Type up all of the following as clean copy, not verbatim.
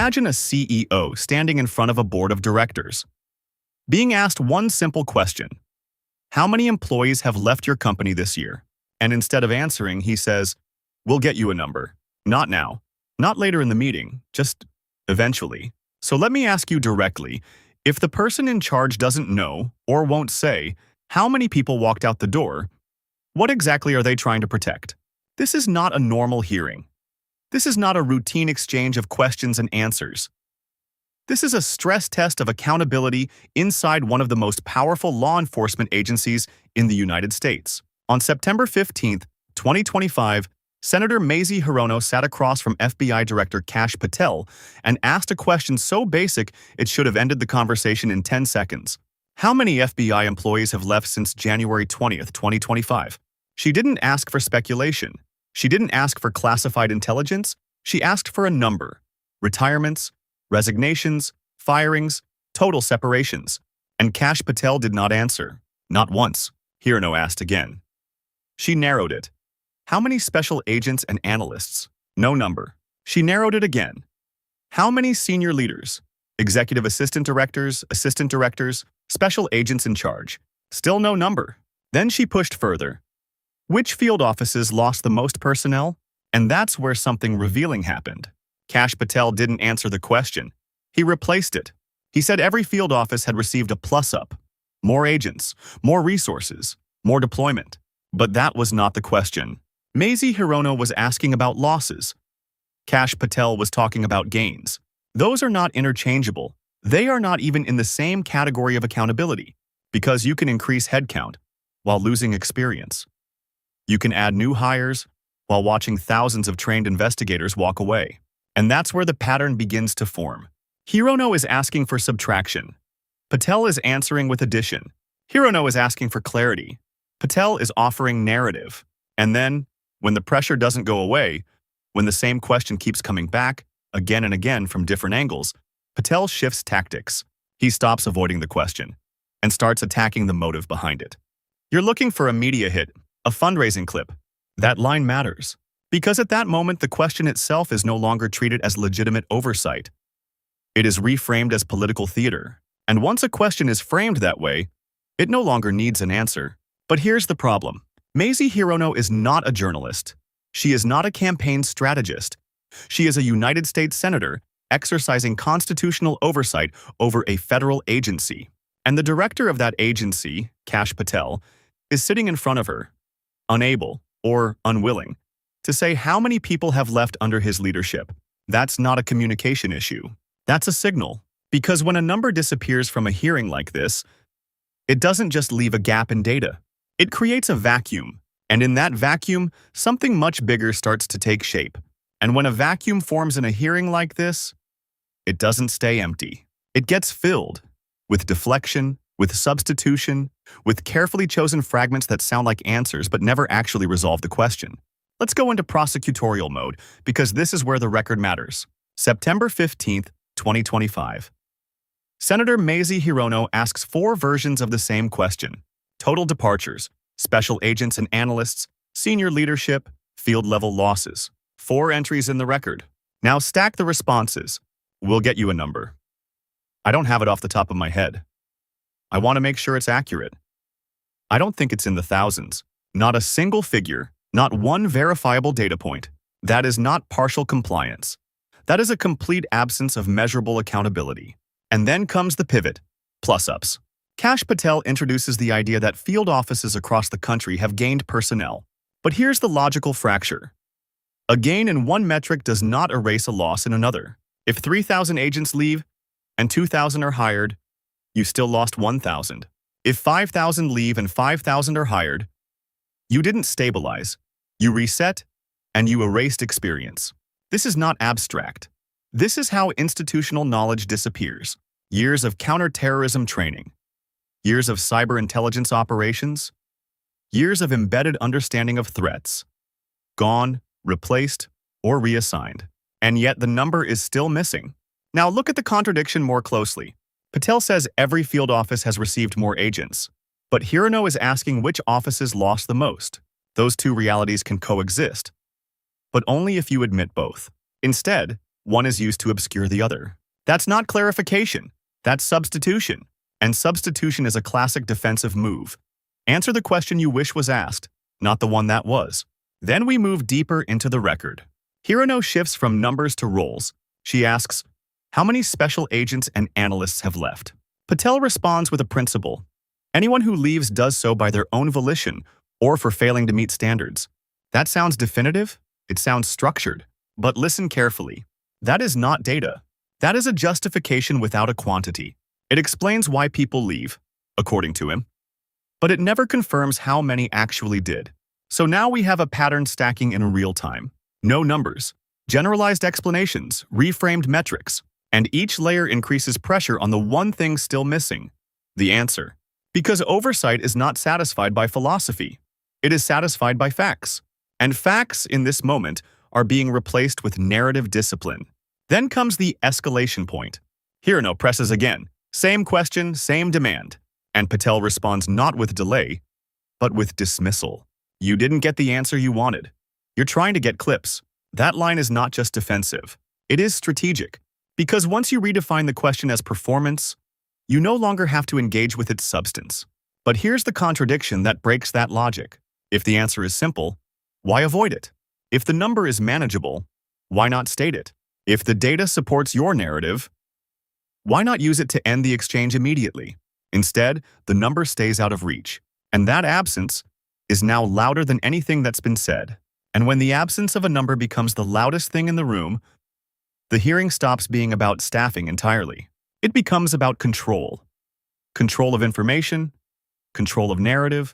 Imagine a CEO standing in front of a board of directors, being asked one simple question: how many employees have left your company this year? And instead of answering, he says, "We'll get you a number. Not now. Not later in the meeting. Just eventually." So let me ask you directly, if the person in charge doesn't know or won't say how many people walked out the door, what exactly are they trying to protect? This is not a normal hearing. This is not a routine exchange of questions and answers. This is a stress test of accountability inside one of the most powerful law enforcement agencies in the United States. On September 15th, 2025, Senator Mazie Hirono sat across from FBI Director Kash Patel and asked a question so basic it should have ended the conversation in 10 seconds. How many FBI employees have left since January 20th, 2025? She didn't ask for speculation. She didn't ask for classified intelligence. She asked for a number: retirements, resignations, firings, total separations. And Kash Patel did not answer. Not once. Hirono asked again. She narrowed it. How many special agents and analysts? No number. She narrowed it again. How many senior leaders? Executive assistant directors, special agents in charge? Still no number. Then she pushed further. Which field offices lost the most personnel? And that's where something revealing happened. Kash Patel didn't answer the question. He replaced it. He said every field office had received a plus-up. More agents, more resources, more deployment. But that was not the question. Mazie Hirono was asking about losses. Kash Patel was talking about gains. Those are not interchangeable. They are not even in the same category of accountability, because you can increase headcount while losing experience. You can add new hires while watching thousands of trained investigators walk away. And that's where the pattern begins to form. Hirono is asking for subtraction. Patel is answering with addition. Hirono is asking for clarity. Patel is offering narrative. And then, when the pressure doesn't go away, when the same question keeps coming back, again and again from different angles, Patel shifts tactics. He stops avoiding the question and starts attacking the motive behind it. You're looking for a media hit, a fundraising clip. That line matters, because at that moment the question itself is no longer treated as legitimate oversight. It is reframed as political theater. And once a question is framed that way, it no longer needs an answer. But here's the problem. Mazie Hirono is not a journalist. She is not a campaign strategist. She is a United States Senator exercising constitutional oversight over a federal agency. And the director of that agency, Kash Patel, is sitting in front of her, unable or unwilling to say how many people have left under his leadership. That's not a communication issue. That's a signal. Because when a number disappears from a hearing like this, it doesn't just leave a gap in data. It creates a vacuum. And in that vacuum, something much bigger starts to take shape. And when a vacuum forms in a hearing like this, it doesn't stay empty. It gets filled with deflection, with substitution, with carefully chosen fragments that sound like answers but never actually resolve the question. Let's go into prosecutorial mode, because this is where the record matters. September 15th, 2025. Senator Mazie Hirono asks 4 versions of the same question: total departures, special agents and analysts, senior leadership, field-level losses. 4 entries in the record. Now stack the responses. We'll get you a number. I don't have it off the top of my head. I want to make sure it's accurate. I don't think it's in the thousands. Not a single figure, not one verifiable data point. That is not partial compliance. That is a complete absence of measurable accountability. And then comes the pivot: plus-ups. Kash Patel introduces the idea that field offices across the country have gained personnel. But here's the logical fracture. A gain in one metric does not erase a loss in another. If 3,000 agents leave and 2,000 are hired, you still lost 1,000. If 5,000 leave and 5,000 are hired, you didn't stabilize. You reset and you erased experience. This is not abstract. This is how institutional knowledge disappears. Years of counterterrorism training, years of cyber intelligence operations, years of embedded understanding of threats. Gone, replaced, or reassigned. And yet the number is still missing. Now look at the contradiction more closely. Patel says every field office has received more agents, but Hirono is asking which offices lost the most. Those two realities can coexist, but only if you admit both. Instead, One is used to obscure the other. That's not clarification. That's substitution. And substitution is a classic defensive move. Answer the question you wish was asked, not the one that was. Then we move deeper into the record. Hirono shifts from numbers to roles. She asks, how many special agents and analysts have left? Patel responds with a principle. Anyone who leaves does so by their own volition or for failing to meet standards. That sounds definitive. It sounds structured. But listen carefully. That is not data. That is a justification without a quantity. It explains why people leave, according to him. But it never confirms how many actually did. So now we have a pattern stacking in real time. No numbers, generalized explanations, reframed metrics, and each layer increases pressure on the one thing still missing, the answer. Because oversight is not satisfied by philosophy. It is satisfied by facts. And facts, in this moment, are being replaced with narrative discipline. Then comes the escalation point. Hirono presses again. Same question, same demand. And Patel responds not with delay, but with dismissal. You didn't get the answer you wanted. You're trying to get clips. That line is not just defensive. It is strategic. Because once you redefine the question as performance, you no longer have to engage with its substance. But here's the contradiction that breaks that logic. If the answer is simple, why avoid it? If the number is manageable, why not state it? If the data supports your narrative, why not use it to end the exchange immediately? Instead, the number stays out of reach. And that absence is now louder than anything that's been said. And when the absence of a number becomes the loudest thing in the room, the hearing stops being about staffing entirely. It becomes about control. Control of information, control of narrative,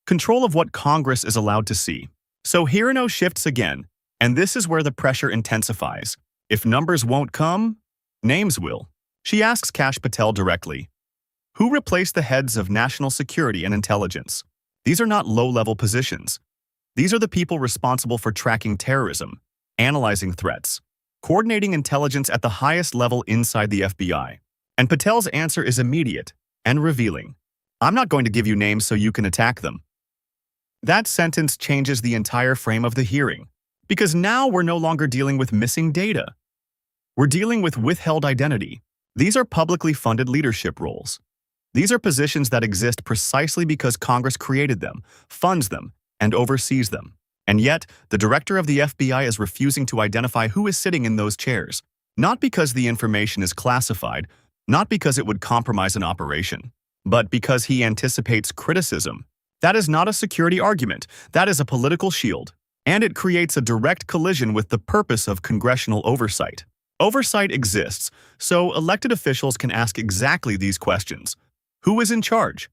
control of what Congress is allowed to see. So Hirono shifts again, and this is where the pressure intensifies. If numbers won't come, names will. She asks Kash Patel directly, who replaced the heads of national security and intelligence? These are not low-level positions. These are the people responsible for tracking terrorism, analyzing threats, coordinating intelligence at the highest level inside the FBI. And Patel's answer is immediate and revealing. I'm not going to give you names so you can attack them. That sentence changes the entire frame of the hearing, because now we're no longer dealing with missing data. We're dealing with withheld identity. These are publicly funded leadership roles. These are positions that exist precisely because Congress created them, funds them, and oversees them. And yet, the director of the FBI is refusing to identify who is sitting in those chairs, not because the information is classified, not because it would compromise an operation, but because he anticipates criticism. That is not a security argument. That is a political shield. And it creates a direct collision with the purpose of congressional oversight. Oversight exists, so elected officials can ask exactly these questions. Who is in charge?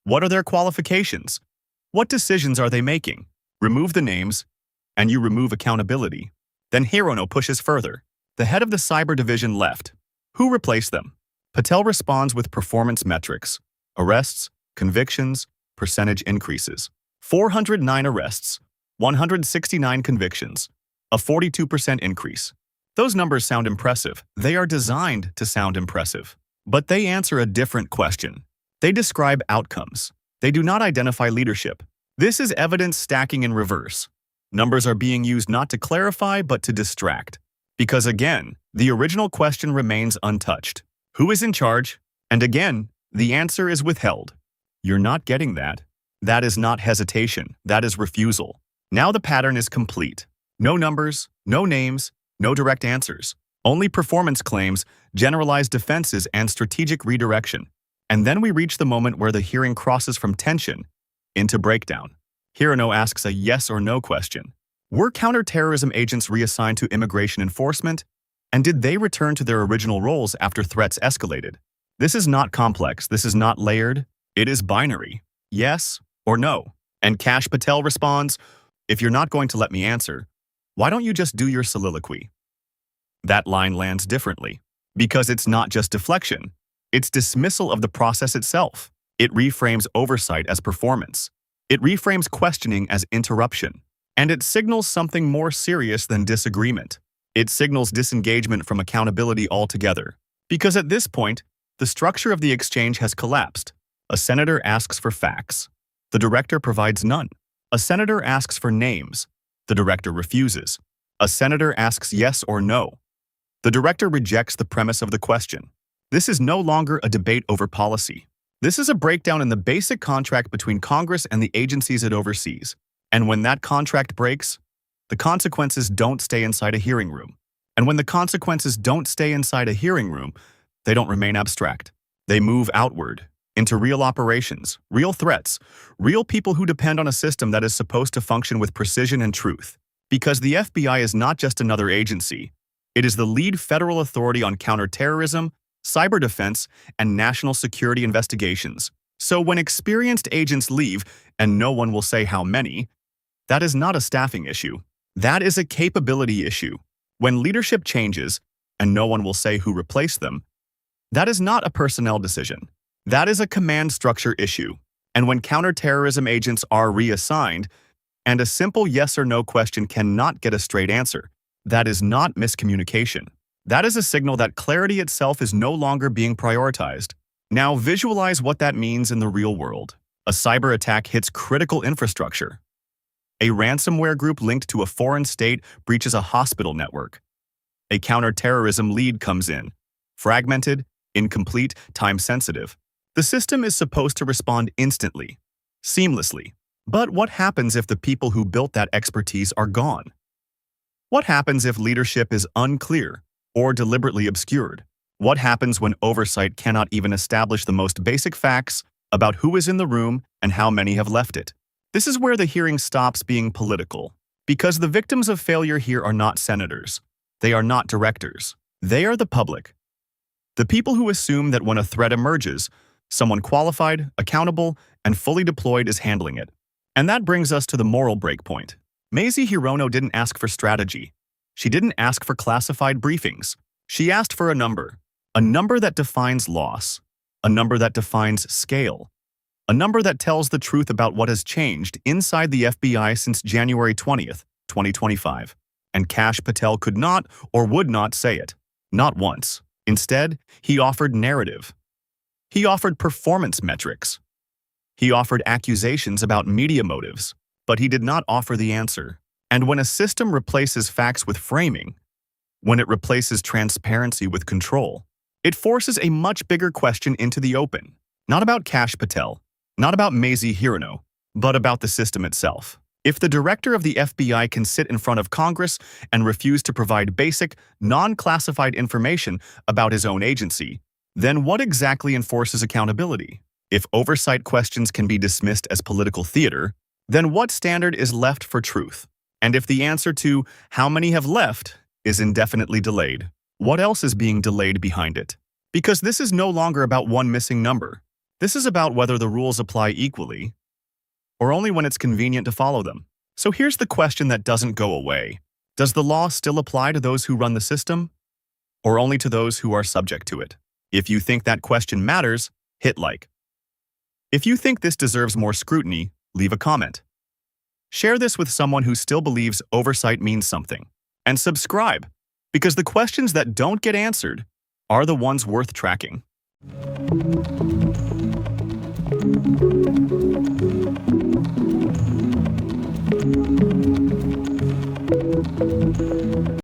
What are their qualifications? What decisions are they making? Remove the names, and you remove accountability. Then Hirono pushes further. The head of the cyber division left. Who replaced them? Patel responds with performance metrics. Arrests, convictions, percentage increases. 409 arrests, 169 convictions, a 42% increase. Those numbers sound impressive. They are designed to sound impressive. But they answer a different question. They describe outcomes. They do not identify leadership. This is evidence stacking in reverse. Numbers are being used not to clarify, but to distract. Because again, the original question remains untouched. Who is in charge? And again, the answer is withheld. You're not getting that. That is not hesitation. That is refusal. Now the pattern is complete. No numbers, no names, no direct answers. Only performance claims, generalized defenses, and strategic redirection. And then we reach the moment where the hearing crosses from tension into breakdown. Hirono asks a yes or no question. Were counterterrorism agents reassigned to immigration enforcement? And did they return to their original roles after threats escalated? This is not complex. This is not layered. It is binary. Yes or no. And Kash Patel responds, if you're not going to let me answer, why don't you just do your soliloquy? That line lands differently. Because it's not just deflection. It's dismissal of the process itself. It reframes oversight as performance. It reframes questioning as interruption. And it signals something more serious than disagreement. It signals disengagement from accountability altogether. Because at this point, the structure of the exchange has collapsed. A senator asks for facts. The director provides none. A senator asks for names. The director refuses. A senator asks yes or no. The director rejects the premise of the question. This is no longer a debate over policy. This is a breakdown in the basic contract between Congress and the agencies it oversees. And when that contract breaks, the consequences don't stay inside a hearing room. And when the consequences don't stay inside a hearing room, they don't remain abstract. They move outward, into real operations, real threats, real people who depend on a system that is supposed to function with precision and truth. Because the FBI is not just another agency. It is the lead federal authority on counterterrorism, cyber defense, and national security investigations. So when experienced agents leave, and no one will say how many, that is not a staffing issue. That is a capability issue. When leadership changes, and no one will say who replaced them, that is not a personnel decision. That is a command structure issue. And when counterterrorism agents are reassigned, and a simple yes or no question cannot get a straight answer, that is not miscommunication. That is a signal that clarity itself is no longer being prioritized. Now visualize what that means in the real world. A cyber attack hits critical infrastructure. A ransomware group linked to a foreign state breaches a hospital network. A counterterrorism lead comes in. Fragmented, incomplete, time-sensitive. The system is supposed to respond instantly, seamlessly. But what happens if the people who built that expertise are gone? What happens if leadership is unclear or deliberately obscured? What happens when oversight cannot even establish the most basic facts about who is in the room and how many have left it? This is where the hearing stops being political, because the victims of failure here are not senators. They are not directors. They are the public. The people who assume that when a threat emerges, someone qualified, accountable, and fully deployed is handling it. And that brings us to the moral breakpoint. Mazie Hirono didn't ask for strategy. She didn't ask for classified briefings. She asked for a number that defines loss, a number that defines scale, a number that tells the truth about what has changed inside the FBI since January 20th, 2025. And Kash Patel could not or would not say it. Not once. Instead, he offered narrative. He offered performance metrics. He offered accusations about media motives, but he did not offer the answer. And when a system replaces facts with framing, when it replaces transparency with control, it forces a much bigger question into the open. Not about Kash Patel, not about Mazie Hirono, but about the system itself. If the director of the FBI can sit in front of Congress and refuse to provide basic, non-classified information about his own agency, then what exactly enforces accountability? If oversight questions can be dismissed as political theater, then what standard is left for truth? And if the answer to how many have left is indefinitely delayed, what else is being delayed behind it? Because this is no longer about one missing number. This is about whether the rules apply equally, or only when it's convenient to follow them. So here's the question that doesn't go away. Does the law still apply to those who run the system, or only to those who are subject to it? If you think that question matters, hit like. If you think this deserves more scrutiny, leave a comment. Share this with someone who still believes oversight means something. And subscribe, because the questions that don't get answered are the ones worth tracking.